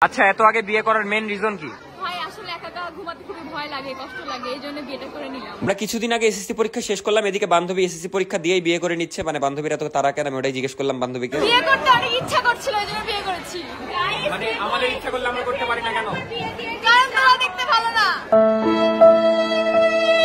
আচ্ছা, এত আগে বিয়ে করার মেন রিজন কি? আমরা কিছুদিন আগে এসএসসি পরীক্ষা শেষ করলাম, এদিকে বান্ধবী এসএসসি পরীক্ষা দিয়েই বিয়ে করে নিচ্ছে। মানে বান্ধবীর এত তারা কেন, আমি ওটাই জিজ্ঞেস করলাম বান্ধবীকে। বিয়ে করতে অনেক ইচ্ছা করছিল, এজন্য বিয়ে করেছি। মানে আমাদের ইচ্ছা করলে আমরা করতে পারি না কেন? কারণ তোমরা দেখতে ভালো না।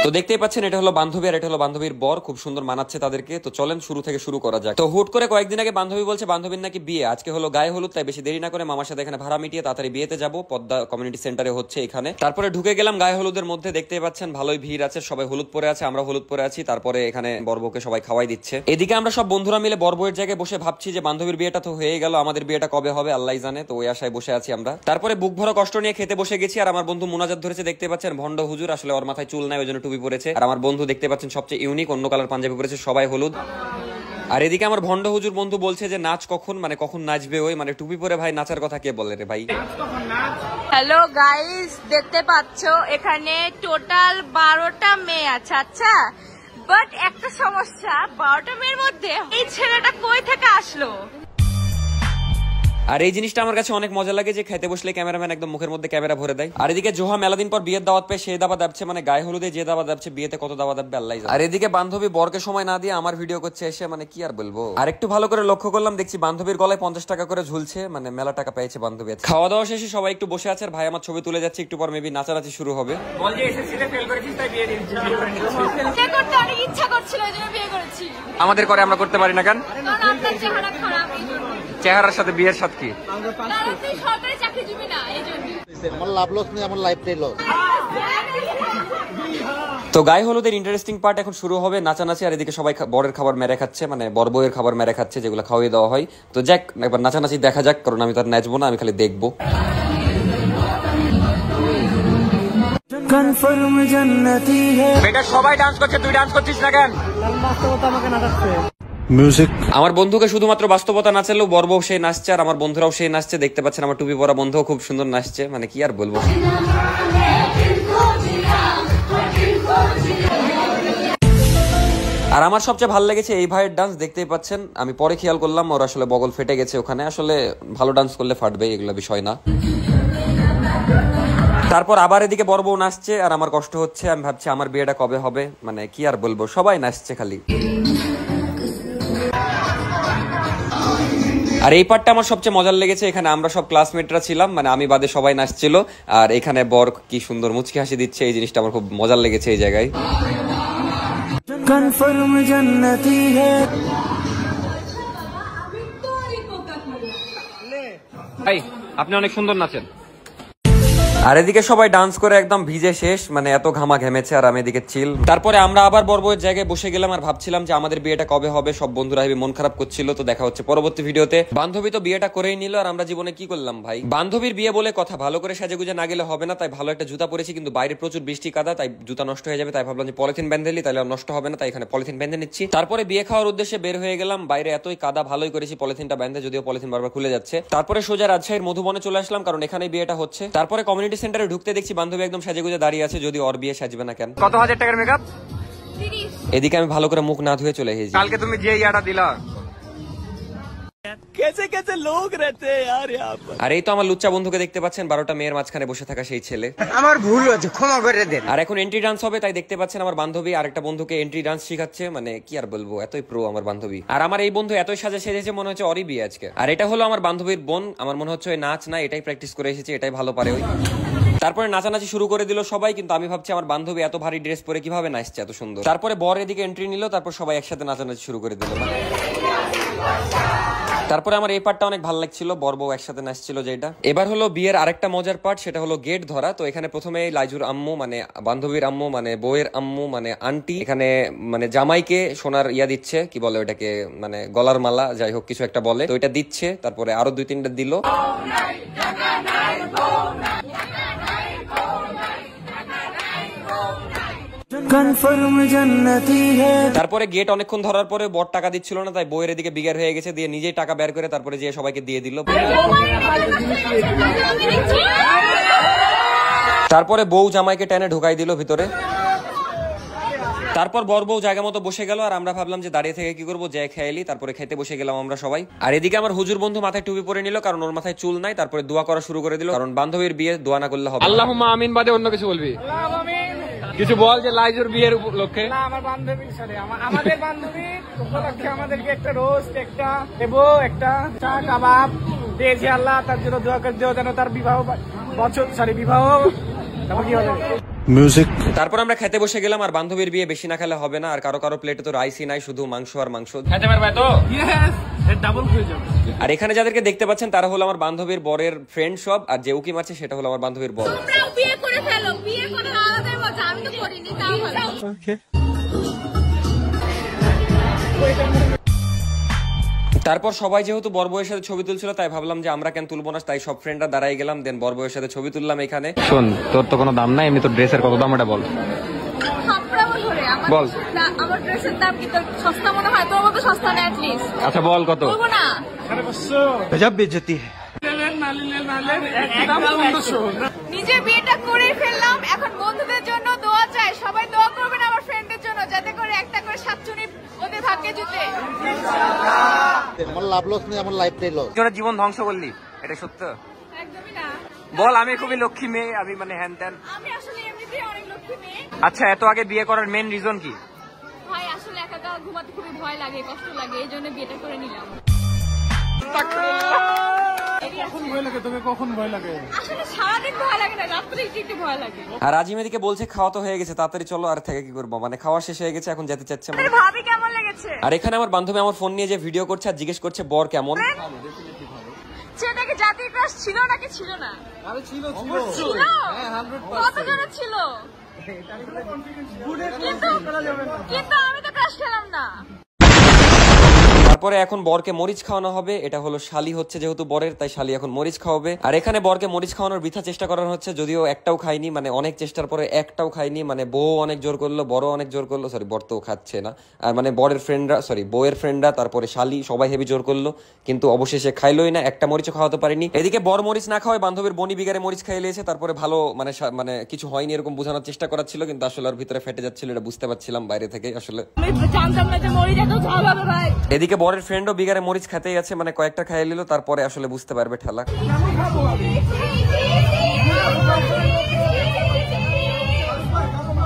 তো দেখতেই পাচ্ছেন এটা হলো বান্ধবী আর এটা হলো বান্ধবীর বর, খুব সুন্দর মানাচ্ছে তাদেরকে। তো চলেন শুরু থেকে শুরু করা যাক। তো হুট করে কয়েকদিন আগে বান্ধবী বলছে বান্ধবীর নাকি বিয়ে, আজকে হলো গায়ে হলুদ, তাই বেশি দেরি না করে মামার সাথে এখানে ভাড়া মিটিয়ে তাড়াতাড়ি বিয়েতে যাবো। পদ্মা কমিউনিটি সেন্টারে হচ্ছে এখানে। তারপরে ঢুকে গেলাম গায়ে হলুদের মধ্যে, দেখতেই পাচ্ছেন ভালোই ভিড় আছে, সবাই হলুদ পরে আছে, আমরা হলুদ পরে আছি। তারপরে এখানে বরবউকে সবাই খাওয়াই দিচ্ছে। এদিকে আমরা সব বন্ধুরা মিলে বরবউয়ের জায়গায় বসে ভাবছি যে বান্ধবীর বিয়েটা তো হয়ে গেল, আমাদের বিয়েটা কবে হবে আল্লাহ জানে। তো ওই আশায় বসে আছি আমরা। তারপরে বুক ভরা কষ্ট নিয়ে খেতে বসে গেছি। আর আমার বন্ধু মুনাজাত ধরেছে, দেখতে পাচ্ছেন ভন্ড হুজুর, আসলে ওর মাথায় চুল নাই ওই জন্য টুপি পরেছে। আর আমার বন্ধু দেখতে পাচ্ছেন সবচেয়ে ইউনিক, অন্য কালার পাঞ্জাবি পরেছে, সবাই হলুদ। আর এদিকে আমার ভন্ড হুজুর বন্ধু বলছে যে নাচ কখন, মানে কখন নাচবে ওই, মানে টুপি পরে ভাই নাচার কথা কে বলে রে ভাই। হ্যালো গাইস, দেখতে পাচ্ছো এখানে টোটাল 12টা মেয়ে আছে। আচ্ছা, বাট একটা সমস্যা, 12টা মেয়ের মধ্যে এই ছেলেটা কই থেকে আসলো? আর এই জিনিসটা আমার কাছে অনেক মজা লাগে যে খেতে বসলে ক্যামেরাম্যান একদম মুখের মধ্যে ক্যামেরা ভরে দেয়। আর এদিকে জোহা মেলাদিন পর বিয়ের দাওয়াত পেয়ে সে দাওয়াত দাবছে, মানে গায়ে হলুদে যে দাওয়াত দাবছে, বিয়েতে কত দাওয়াত দাববে আল্লাহ জানে। আর এদিকে বান্ধবী বরকে সময় না দিয়ে আমার ভিডিও করছে এসে, মানে কি আর বলবো। আর একটু ভালো করে লক্ষ্য করলাম, দেখছি বান্ধবীর গলায় 50 টাকা করে ঝুলছে, মানে মেলা টাকা পেয়েছে বান্ধবী। খাওয়া দাওয়া শেষে সবাই একটু বসে আছে, আর ভাই আমার ছবি তুলে যাচ্ছে, একটু পর মেবি নাচানাচি শুরু হবে। বল যে এসএসসি তে ফেল করেছিস তাই বিয়ে দিচ্ছিস। বিয়ে করতে অনেক ইচ্ছা করছিল, এজন্য বিয়ে করেছি। আমাদের করে আমরা করতে পারি না কেন? কারণ আপনার চেহারা খারাপ, এইজন্য। চেহারার সাথে বিয়ের সাথে কি? কারণ তুই সরকারি চাকরিজীবী না, এইজন্য। আমার লাভ লস নেই, আমার লাইফটাই লস। তো গায়ে হলুদের ইন্টারেস্টিং পার্ট এখন শুরু হবে, নাচানাচি। আর এদিকে সবাই বরের খাবার মেরে খাচ্ছে, মানে বর বউয়ের খাবার মেরে খাচ্ছে, যেগুলো খাওয়াই দেওয়া হয়। তো যাক, একবার নাচানাচি দেখা যাক, কারণ আমি তো আর নাচবো না, আমি খালি দেখবো। বেটা সবাই ডান্স করছে, তুই ডান্স করছিস না কেন? মিউজিক। আমার বন্ধুকে শুধুমাত্র বাস্তবতা নাচালেও বর বউ সে নাচছে, আর আমার বন্ধুরাও সে নাচছে। দেখতে পাচ্ছেন আমার টুপি পরা বন্ধুও খুব সুন্দর নাচছে, মানে কি আর বলবো। আর আমার সবচেয়ে ভালো লেগেছে এই ভাইয়ের ডান্স, দেখতেই পাচ্ছেন। আমি পরে খেয়াল করলাম ওর আসলে বগল ফেটে গেছে ওখানে, আসলে ভালো ডান্স করলে ফাটবে, এগুলো বিষয় না। তারপর আবার এদিকে বর বউ নাচছে, আর আমার কষ্ট হচ্ছে, আমি ভাবছি আমার বিয়েটা কবে হবে, মানে কি আর বলবো, সবাই নাচছে খালি। আর এই পার্টটা আমার সবচেয়ে মজার লেগেছে, এখানে আমরা সব ক্লাসমেটরা ছিলাম, মানে আমি বাদে সবাই নাচছিল, আর এখানে বর কি সুন্দর মুচকি হাসি দিচ্ছে, এই জিনিসটা আমার খুব মজার লেগেছে এই জায়গায়। ভাই আপনি অনেক সুন্দর নাচেন। আর এদিকে সবাই ডান্স করে একদম ভিজে শেষ, মানে এত ঘামা ঘেমেছে, আর আমি এদিকে চিল। তারপরে আমরা আবার বরবউয়ের জায়গায় বসে গেলাম, আর ভাবছিলাম যে আমাদের বিয়েটা কবে হবে। সব বন্ধুরা হেবি মন খারাপ করছিল। তো দেখা হচ্ছে পরবর্তী ভিডিওতে। বান্ধবী তো বিয়েটা করেই নিল, আর আমরা জীবনে কি করলাম ভাই। বান্ধবীর বিয়ে বলে কথা, ভালো করে সাজেগুজে না গেলে হবে না, তাই ভালো একটা জুতা পরেছি, কিন্তু বাইরে প্রচুর বৃষ্টি কাদা, তাই জুতা নষ্ট হয়ে যাবে, তাই ভাবলাম যে পলিথিন বেঁধে নিই, তাহলে নষ্ট হবে না, তাই এখানে পলিথিন বেঁধে নিচ্ছি। তারপরে বিয়ে খাওয়ার উদ্দেশ্যে বের হয়ে গেলাম, বাইরে এতই কাদা, ভালোই করেছি পলিথিনটা বেঁধে, যদিও পলিথিন বারবার খুলে যাচ্ছে। তারপরে সোজা রাজশাহীর মধুবনে চলে আসলাম, কারণ এখানে বিয়েটা হচ্ছে। তারপরে কমিউনিটি সেন্টারে ঢুকতে দেখছি বান্ধবী একদম সাজেগুজে দাঁড়িয়ে আছে, যদি ওর বিয়ে সাজবে না কেন। কত হাজার টাকার মেকআপ? এদিকে আমি ভালো করে মুখ না ধুয়ে চলে এসেছি। কালকে তুমি যে ইয়াটা দিলা, আর এই তো আমার লুচ্চা বন্ধুকে দেখতে পাচ্ছেন, 12টা মেয়ের মাঝখানে বসে থাকা সেই ছেলে। আমার ভুল হয়েছে, ক্ষমা করে দেন। আর এখন এন্ট্রি ডান্স হবে, তাই দেখতে পাচ্ছেন আমার বান্ধবী আরেকটা বন্ধুকে এন্ট্রি ডান্স শিখাচ্ছে, মানে কি আর বলবো, এতই প্রো আমার বান্ধবী। আর আমার এই বন্ধু এতই সাজা সেজেছে, মনে হচ্ছে ওরই বিয়ে আজকে। আর এটা হলো আমার বান্ধবীর বোন, আমার মনে হচ্ছে ওই নাচ না, এটাই প্র্যাকটিস করে এসেছে, এটাই ভালো পারে ওই। তারপরে নাচানাচি শুরু করে দিল সবাই, কিন্তু আমি ভাবছি আমার বান্ধবী এত ভারী ড্রেস পরে কিভাবে নাচছে এত সুন্দর। তারপরে বর এদিকে এন্ট্রি নিল, তারপর সবাই একসাথে নাচানাচি শুরু করে দিল। তারপরে আমার এই পার্টটা অনেক ভালো লাগছিল, বর বউ একসাথে নাচছিল যেটা। এবার হলো বিয়ের আরেকটা মজার পার্ট, সেটা হলো গেট ধরা। তো এখানে প্রথমে লাইজুর আম্মু, মানে বান্ধবীর আম্মু, মানে বউয়ের আম্মু, মানে আন্টি, এখানে মানে জামাইকে সোনার ইয়া দিচ্ছে, কি বলে ওটাকে, মানে গলার মালা, যাই হোক কিছু একটা বলে, তো এটা দিচ্ছে। তারপরে আরো 2-3টা দিল। তারপরে গেট অনেকক্ষণ ধরার পরে বর টাকা দিচ্ছিল না, তাই বউয়ের এদিকে বিগার হয়ে গেছে, দিয়ে নিজেই টাকা বের করে তারপরে যে সবাইকে দিয়ে দিল। তারপরে বউ জামাইকে টেনে ঢুকাই দিল ভিতরে। তারপর বর বউ জায়গা মতো বসে গেল আর আমরা ভাবলাম যে দাঁড়িয়ে থেকে কি করবো, যাই খেয়ালি। তারপরে খেতে বসে গেলাম আমরা সবাই। আর এদিকে আমার হুজুর বন্ধু মাথায় টুপি পরে নিল, কারণ ওর মাথায় চুল নাই। তারপরে দোয়া করা শুরু করে দিল, কারণ বান্ধবীর বিয়ে দোয়া না করলে হবে। আল্লাহুম্মা আমিন বাদে অন্য কিছু বলবি? কিছু বল যে লাইজুর বিয়ের উপলক্ষে। আমার বান্ধবী আমাদের বান্ধবীর উপলক্ষে আমাদেরকে একটা রোস্ট, একটা একটা চা কাবাব দিয়েছে আল্লাহ। তার জন্য দোয়া করে দিও যেন তার বিবাহ তারপর কি হবে মিউজিক। তারপর আমরা খেতে বসে গেলাম। আর বান্ধবীর বিয়ে বেশি না খেলে হবে না, আর কারো কারো প্লেটে তো রাইসই নাই, শুধু মাংস আর মাংস। খেতে পারবে তো? ডাবল হয়ে যাবে। আর এখানে যাদেরকে দেখতে পাচ্ছেন তারা হলো আমার বান্ধবীর বরের ফ্রেন্ড সব, আর যে উকি মারছে সেটা হলো আমার বান্ধবীর বর। তোমরাও বিয়ে করে ফেলো, বিয়ে করে আলাদা মজা। আমি তো করিনি, তাও ভালো। তারপর সবাই যেহেতু বর বউয়ের সাথে ছবি তুলছিল, তাই ভাবলাম যে আমরা কেন তুলবো না, তাই সব ফ্রেন্ডরা দাঁড়াই গেলাম। দেন বর বউয়ের সাথে ছবি তুললাম এখানে। শোন, তোর তো কোনো দাম নাই, এমনি তোর ড্রেসের কত দাম এটা বল। বল। আমার ড্রেসের দাম কি তোর সস্তা মনে হয়? তোর মতো সস্তা না at least। আচ্ছা বল কত? বলবো না। गजब बेइज्जती है। নিজে বিয়েটা করে ফেললাম, এখন বন্ধুদের জন্য দোয়া চাই। সবাই দোয়া করবেন আমার ফ্রেন্ডের জন্য, যাতে করে একটা করে সাতচুনি ওদের ভাগ্যে জুটে। আমার লাভ লস নেই, আমার লাইফটাই লস। তোর জীবন ধ্বংস করলি, এটা সত্য? একদমই না। বল, আমি খুবই লক্ষ্মী মেয়ে, আমি মানে হ্যান ত্যান। আমি আসলে এমনিতেই অনেক লক্ষ্মী মেয়ে। আচ্ছা, এত আগে বিয়ে করার মেন রিজন কি? ভাই আসলে একা একা ঘুমাতে খুবই ভয় লাগে, কষ্ট লাগে, এই জন্য বিয়েটা করে নিলাম। কখন ভয় লাগে তোকে? কখন ভয় লাগে? আসলে সারাদিন ভয় লাগে না, রাত্রে একটু ভয় লাগে। আর আজিম এদিকে বলছে খাওয়া তো হয়ে গেছে, তাড়াতাড়ি চলো। আর থেকে কি করবো, মানে খাওয়া শেষ হয়ে গেছে, এখন যেতে চাচ্ছে। তোর ভাবি কেমন লেগেছে? আর এখানে আমার বান্ধবী আমার ফোন নিয়ে যে ভিডিও করছে আর জিজ্ঞেস করছে বর কেমন। সেটাকে জাতীয় ক্রাশ ছিল নাকি ছিল না? আরে ছিল ছিল? কতজনের ছিল? কিন্তু আমি তো ক্রাশ খেলাম না। তারপরে এখন বরকে মরিচ খাওয়ানো হবে। এটা হলো শালি হচ্ছে যেহেতু বরের, তাই শালি এখন মরিচ খাওয়াবে। আর এখানে বরকে মরিচ খাওয়ানোর বৃথা চেষ্টা করানো হচ্ছে, যদিও একটাও খাইনি, মানে অনেক চেষ্টার পরে একটাও খাইনি। মানে বউ অনেক জোর করলো, বড় অনেক জোর করলো, সরি বর তো খাচ্ছে না। আর মানে বরের ফ্রেন্ডরা, সরি বউয়ের ফ্রেন্ডরা, তারপরে শালি, সবাই হেভি জোর করলো, কিন্তু অবশেষে খাইলোই না, একটা মরিচও খাওয়াতে পারিনি। এদিকে বর মরিচ না খাওয়ায় বান্ধবীর বনি বিগারে মরিচ খাইয়ে লিয়েছে। তারপরে ভালো মানে মানে কিছু হয়নি এরকম বোঝানোর চেষ্টা করাচ্ছিল, কিন্তু আসলে ওর ভিতরে ফেটে যাচ্ছিল, এটা বুঝতে পারছিলাম বাইরে থেকে আসলে। জানতাম না যে মরিচ এত ঝাল হবে ভাই। এদিকে বরের ফ্রেন্ডও বিগারে মরিচ খেতেই আছে, মানে কয়েকটা খাইয়ে নিল, তারপরে আসলে বুঝতে পারবে ঠেলা।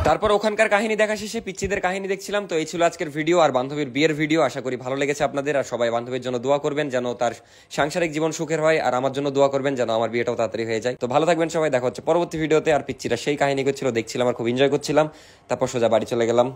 তারপর ওখানকার কাহিনী দেখা শেষে পিচ্চিদের কাহিনী দেখছিলাম। তো এই ছিল আজকের ভিডিও আর বান্ধবীর বিয়ের ভিডিও। আশা করি ভালো লেগেছে আপনাদের। আর সবাই বান্ধবীর জন্য দোয়া করবেন যেন তার সাংসারিক জীবন সুখের হয়, আর আমার জন্য দোয়া করবেন যেন আমার বিয়েটাও তাড়াতাড়ি হয়ে যায়। তো ভালো থাকবেন সবাই, দেখা হচ্ছে পরবর্তী ভিডিওতে। আর পিচ্চিরা সেই কাহিনী করছিল, দেখছিলাম আর খুব এনজয় করছিলাম। তারপর সোজা বাড়ি চলে গেলাম।